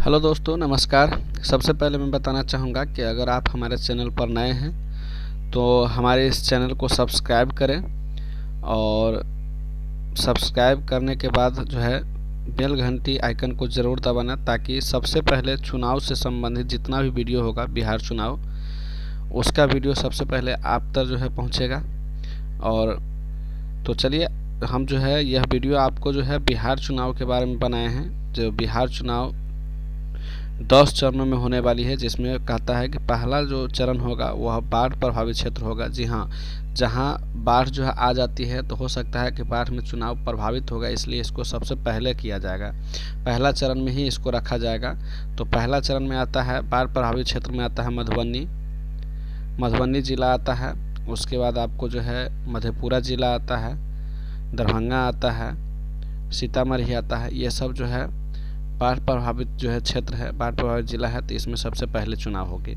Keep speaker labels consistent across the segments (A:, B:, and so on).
A: Hello दोस्तों, नमस्कार। सबसे पहले मैं बताना चाहूँगा कि अगर आप हमारे चैनल पर नए हैं तो हमारे इस चैनल को सब्सक्राइब करें और सब्सक्राइब करने के बाद जो है बेल घंटी आइकन को ज़रूर दबाना, ताकि सबसे पहले चुनाव से संबंधित जितना भी वीडियो होगा बिहार चुनाव, उसका वीडियो सबसे पहले आप तक जो है पहुँचेगा। और तो चलिए, हम जो है यह वीडियो आपको जो है बिहार चुनाव के बारे में बनाए हैं। जो बिहार चुनाव 10 चरणों में होने वाली है, जिसमें कहता है कि पहला जो चरण होगा वह बाढ़ प्रभावित क्षेत्र होगा। जी हाँ, जहाँ बाढ़ जो है आ जाती है तो हो सकता है कि बाढ़ में चुनाव प्रभावित होगा, इसलिए इसको सबसे पहले किया जाएगा, पहला चरण में ही इसको रखा जाएगा। तो पहला चरण में आता है बाढ़ प्रभावित क्षेत्र में आता है मधुबनी जिला आता है। उसके बाद आपको जो है मधेपुरा जिला आता है, दरभंगा आता है, सीतामढ़ी आता है। ये सब जो है बाढ़ प्रभावित जो है क्षेत्र है, बाढ़ प्रभावित जिला है, तो इसमें सबसे पहले चुनाव होगी।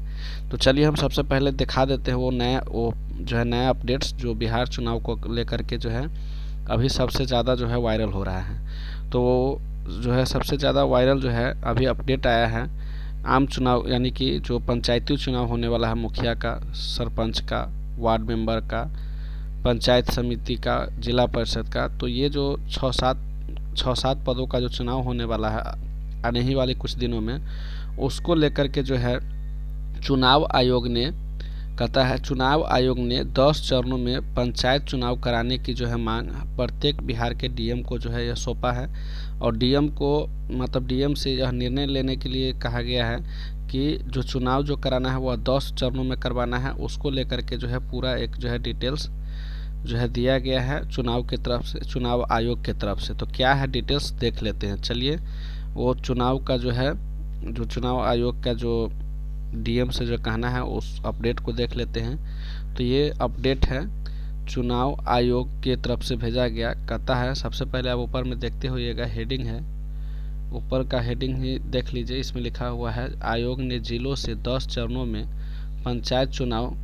A: तो चलिए हम सबसे पहले दिखा देते हैं वो जो है नया अपडेट्स जो बिहार चुनाव को लेकर के जो है अभी सबसे ज़्यादा जो है वायरल हो रहा है। तो वो जो है सबसे ज़्यादा वायरल जो है अभी अपडेट आया है आम चुनाव, यानी कि जो पंचायती चुनाव होने वाला है, मुखिया का, सरपंच का, वार्ड मेंबर का, पंचायत समिति का, जिला परिषद का। तो ये जो छः सात पदों का जो चुनाव होने वाला है आने ही वाले कुछ दिनों में, उसको लेकर के जो है चुनाव आयोग ने कहता है, चुनाव आयोग ने 10 चरणों में पंचायत चुनाव कराने की जो है मांग प्रत्येक बिहार के डीएम को जो है यह सौंपा है। और डीएम को डीएम से यह निर्णय लेने के लिए कहा गया है कि जो चुनाव जो कराना है वह 10 चरणों में करवाना है। उसको लेकर के जो है पूरा एक जो है डिटेल्स जो है दिया गया है चुनाव की तरफ से, चुनाव आयोग की तरफ से। तो क्या है डिटेल्स देख लेते हैं। चलिए, वो चुनाव का जो है, जो चुनाव आयोग का जो डीएम से जो कहना है उस अपडेट को देख लेते हैं। तो ये अपडेट है चुनाव आयोग की तरफ से भेजा गया। कहता है, सबसे पहले आप ऊपर में देखते होइएगा, हेडिंग है, ऊपर का हेडिंग ही देख लीजिए। इसमें लिखा हुआ है, आयोग ने जिलों से 10 चरणों में पंचायत चुनाव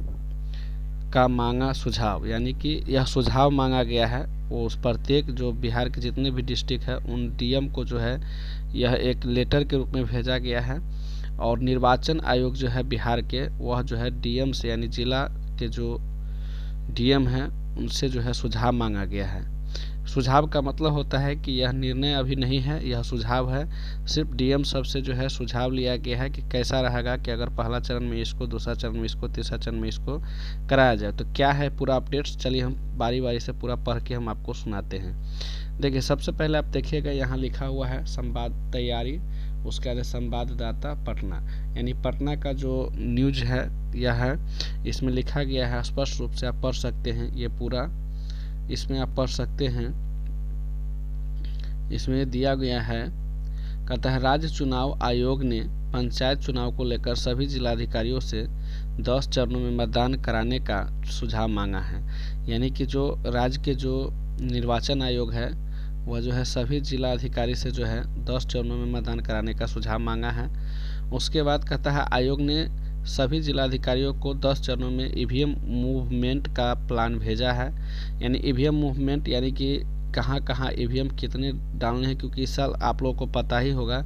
A: का मांगा सुझाव। यानी कि यह सुझाव मांगा गया है वो उस प्रत्येक जो बिहार के जितने भी डिस्ट्रिक्ट है उन डीएम को जो है यह एक लेटर के रूप में भेजा गया है। और निर्वाचन आयोग जो है बिहार के, वह जो है डीएम से, यानी जिला के जो डीएम हैं उनसे जो है सुझाव मांगा गया है। सुझाव का मतलब होता है कि यह निर्णय अभी नहीं है, यह सुझाव है। सिर्फ डीएम सबसे जो है सुझाव लिया गया है कि कैसा रहेगा कि अगर पहला चरण में इसको, दूसरा चरण में इसको, तीसरा चरण में इसको कराया जाए। तो क्या है पूरा अपडेट्स, चलिए हम बारी बारी से पूरा पढ़ के हम आपको सुनाते हैं। देखिए, सबसे पहले आप देखिएगा, यहाँ लिखा हुआ है संवाद तैयारी, उसके बाद संवाददाता पटना, यानी पटना का जो न्यूज है यह है। इसमें लिखा गया है स्पष्ट रूप से, आप पढ़ सकते हैं ये पूरा, इसमें आप पढ़ सकते हैं। इसमें दिया गया है, कहता है, राज्य चुनाव आयोग ने पंचायत चुनाव को लेकर सभी जिलाधिकारियों से 10 चरणों में मतदान कराने का सुझाव मांगा है। यानी कि जो राज्य के जो निर्वाचन आयोग है वह जो है सभी जिलाधिकारी से जो है 10 चरणों में मतदान कराने का सुझाव मांगा है। उसके बाद कहता है, आयोग ने सभी जिलाधिकारियों को 10 चरणों में ईवीएम मूवमेंट का प्लान भेजा है। यानी ईवीएम मूवमेंट यानी कि कहाँ कहाँ ईवीएम कितने डालने हैं, क्योंकि इस साल आप लोगों को पता ही होगा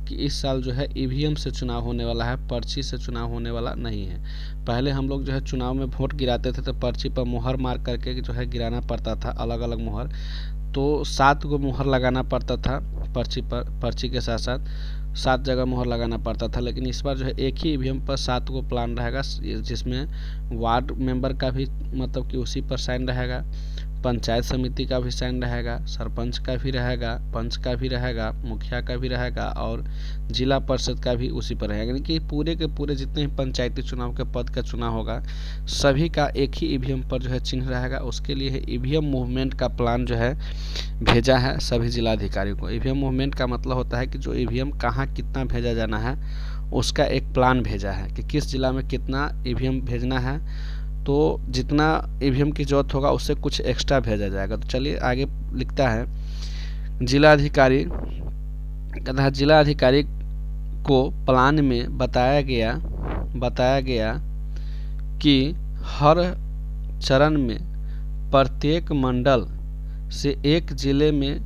A: कि इस साल जो है ईवीएम से चुनाव होने वाला है, पर्ची से चुनाव होने वाला नहीं है। पहले हम लोग जो है चुनाव में वोट गिराते थे तो पर्ची पर मुहर मार करके जो है गिराना पड़ता था, अलग अलग मुहर, तो 7 गो मुहर लगाना पड़ता था पर्ची पर, पर्ची के साथ साथ 7 जगह मुहर लगाना पड़ता था। लेकिन इस बार जो है एक ही ईवीएम पर 7 गो प्लान रहेगा, जिसमें वार्ड मेंबर का भी कि उसी पर साइन रहेगा, पंचायत समिति का भी साइन रहेगा, सरपंच का भी रहेगा, पंच का भी रहेगा, मुखिया का भी रहेगा और जिला परिषद का भी उसी पर रहेगा। यानी कि पूरे के पूरे जितने भी पंचायती चुनाव के पद का चुनाव होगा सभी का एक ही ईवीएम पर जो है चिन्ह रहेगा। उसके लिए ईवीएम मूवमेंट का प्लान जो है भेजा है सभी जिलाधिकारियों को। ईवीएम मूवमेंट का मतलब होता है कि जो ईवीएम कहाँ कितना भेजा जाना है उसका एक प्लान भेजा है कि किस जिला में कितना ईवीएम भेजना है। तो जितना ईवीएम की जरूरत होगा उससे कुछ एक्स्ट्रा भेजा जाएगा। तो चलिए आगे लिखता है, जिलाधिकारी, कहता है, जिलाधिकारी को प्लान में बताया गया कि हर चरण में प्रत्येक मंडल से एक जिले में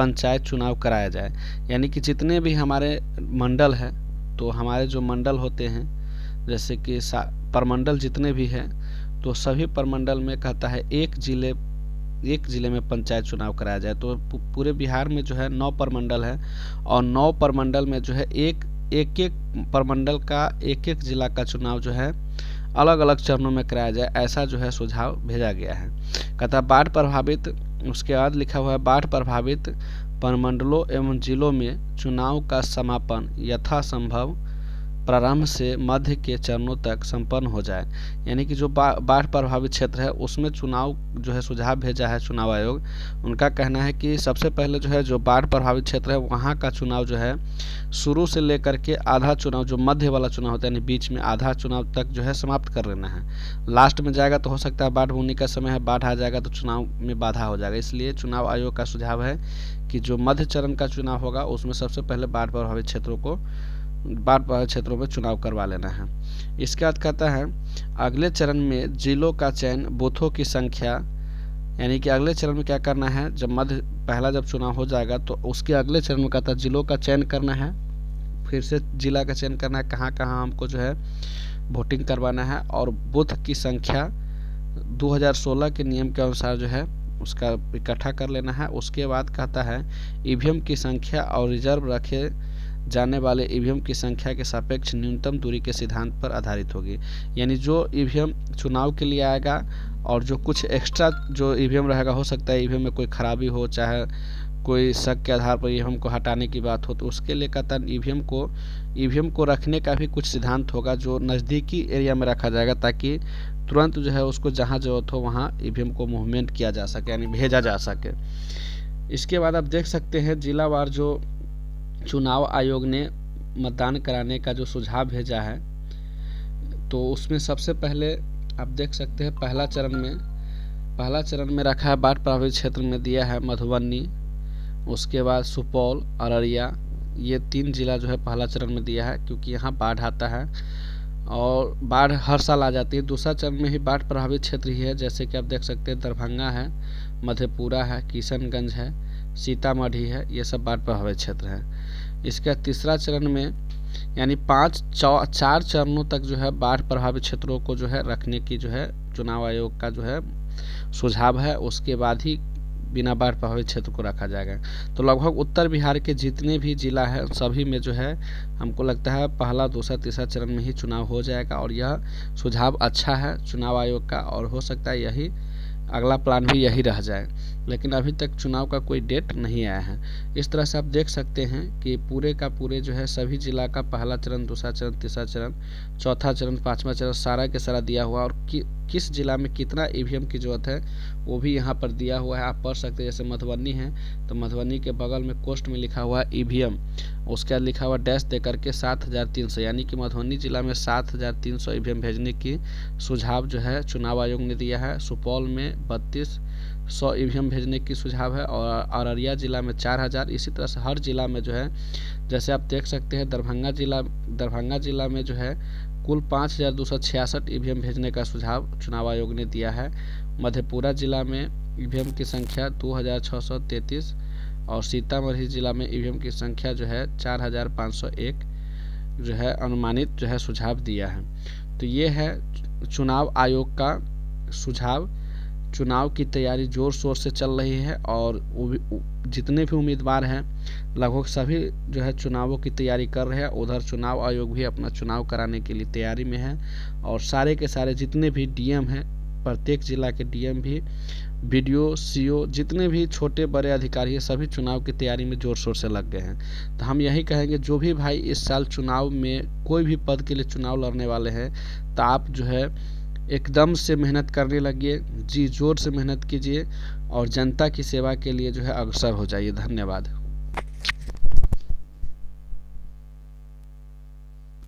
A: पंचायत चुनाव कराया जाए। यानी कि जितने भी हमारे मंडल हैं, तो हमारे जो मंडल होते हैं जैसे कि प्रमंडल जितने भी हैं, तो सभी प्रमंडल में कहता है एक जिले में पंचायत चुनाव कराया जाए। तो पूरे बिहार में जो है 9 प्रमंडल है और 9 प्रमंडल में जो है एक एक प्रमंडल का एक जिला का चुनाव जो है अलग अलग चरणों में कराया जाए, ऐसा जो है सुझाव भेजा गया है। कहता बाढ़ प्रभावित, उसके बाद लिखा हुआ है बाढ़ प्रभावित प्रमंडलों एवं जिलों में चुनाव का समापन यथासंभव प्रारंभ से मध्य के चरणों तक संपन्न हो जाए। यानी कि जो बाढ़ प्रभावित क्षेत्र है उसमें चुनाव जो है सुझाव भेजा है चुनाव आयोग। उनका कहना है कि सबसे पहले जो है जो बाढ़ प्रभावित क्षेत्र है वहाँ का चुनाव जो है शुरू से लेकर के आधा चुनाव, जो मध्य वाला चुनाव होता है यानी बीच में आधा चुनाव तक जो है समाप्त कर लेना है। लास्ट में जाएगा तो हो सकता है बाढ़ होने का समय है, बाढ़ आ जाएगा तो चुनाव में बाधा हो जाएगा। इसलिए चुनाव आयोग का सुझाव है कि जो मध्य चरण का चुनाव होगा उसमें सबसे पहले बाढ़ प्रभावित क्षेत्रों में चुनाव करवा लेना है। इसके बाद कहता है अगले चरण में जिलों का चयन बूथों की संख्या, यानी कि अगले चरण में क्या करना है, जब पहला जब चुनाव हो जाएगा तो उसके अगले चरण में कहता है जिलों का चयन करना है, फिर से जिला का चयन करना है कहाँ कहाँ हमको जो है वोटिंग करवाना है, और बूथ की संख्या 2016 के नियम के अनुसार जो है उसका इकट्ठा कर लेना है। उसके बाद कहता है ईवीएम की संख्या और रिजर्व रखे जाने वाले ईवीएम की संख्या के सापेक्ष न्यूनतम दूरी के सिद्धांत पर आधारित होगी। यानी जो ईवीएम चुनाव के लिए आएगा और जो कुछ एक्स्ट्रा जो ईवीएम रहेगा, हो सकता है ईवीएम में कोई खराबी हो, चाहे कोई शक के आधार पर ईवीएम को हटाने की बात हो, तो उसके लिए कहता है ईवीएम को रखने का भी कुछ सिद्धांत होगा जो नज़दीकी एरिया में रखा जाएगा, ताकि तुरंत जो है उसको जहाँ जरूरत हो वहाँ ईवीएम को मूवमेंट किया जा सके, यानी भेजा जा सके। इसके बाद आप देख सकते हैं जिलावार जो चुनाव आयोग ने मतदान कराने का जो सुझाव भेजा है, तो उसमें सबसे पहले आप देख सकते हैं पहला चरण में रखा है बाढ़ प्रभावित क्षेत्र में दिया है मधुबनी, उसके बाद सुपौल, अररिया, ये 3 जिला जो है पहला चरण में दिया है क्योंकि यहाँ बाढ़ आता है और बाढ़ हर साल आ जाती है। दूसरा चरण में ही बाढ़ प्रभावित क्षेत्र ही है, जैसे कि आप देख सकते हैं दरभंगा है, मधेपुरा है, किशनगंज है, सीतामढ़ी है, ये सब बाढ़ प्रभावित क्षेत्र है। इसका तीसरा चरण में यानी 4 चरणों तक जो है बाढ़ प्रभावित क्षेत्रों को जो है रखने की जो है चुनाव आयोग का जो है सुझाव है, उसके बाद ही बिना बाढ़ प्रभावित क्षेत्र को रखा जाएगा। तो लगभग उत्तर बिहार के जितने भी जिला है सभी में जो है हमको लगता है पहला, दूसरा, तीसरा चरण में ही चुनाव हो जाएगा और यह सुझाव अच्छा है चुनाव आयोग का, और हो सकता है यही अगला प्लान भी यही रह जाए, लेकिन अभी तक चुनाव का कोई डेट नहीं आया है। इस तरह से आप देख सकते हैं कि पूरे का पूरे जो है सभी जिला का पहला चरण, दूसरा चरण, तीसरा चरण, चौथा चरण, पांचवा चरण सारा के सारा दिया हुआ, और किस जिला में कितना ईवीएम की जरूरत है वो भी यहाँ पर दिया हुआ है, आप पढ़ सकते हैं। जैसे मधुबनी है तो मधुबनी के बगल में कोष्ट में लिखा हुआ है ईवीएम, उसके बाद लिखा हुआ डैश दे करके 7300, यानी कि मधुबनी जिला में 7300 ईवीएम भेजने की सुझाव जो है चुनाव आयोग ने दिया है। सुपौल में 3200 ईवीएम भेजने की सुझाव है और अररिया जिला में 4000। इसी तरह से हर जिला में जो है, जैसे आप देख सकते हैं दरभंगा जिला में जो है कुल 5266 ईवीएम भेजने का सुझाव चुनाव आयोग ने दिया है। मधेपुरा जिला में ईवीएम की संख्या 2633 और सीतामढ़ी जिला में ईवीएम की संख्या जो है 4501 जो है अनुमानित जो है सुझाव दिया है। तो ये है चुनाव आयोग का सुझाव। चुनाव की तैयारी जोर शोर से चल रही है और जितने भी उम्मीदवार हैं लगभग सभी जो है चुनावों की तैयारी कर रहे हैं। उधर चुनाव आयोग भी अपना चुनाव कराने के लिए तैयारी में है और सारे के सारे जितने भी डीएम हैं, प्रत्येक जिला के डीएम भी, बीडीओ, सीओ, जितने भी छोटे बड़े अधिकारी हैं सभी चुनाव की तैयारी में जोर शोर से लग गए हैं। तो हम यही कहेंगे जो भी भाई इस साल चुनाव में कोई भी पद के लिए चुनाव लड़ने वाले हैं तो आप जो है एकदम से मेहनत करने लगिए, जी जोर से मेहनत कीजिए और जनता की सेवा के लिए जो है अग्रसर हो जाइए। धन्यवाद।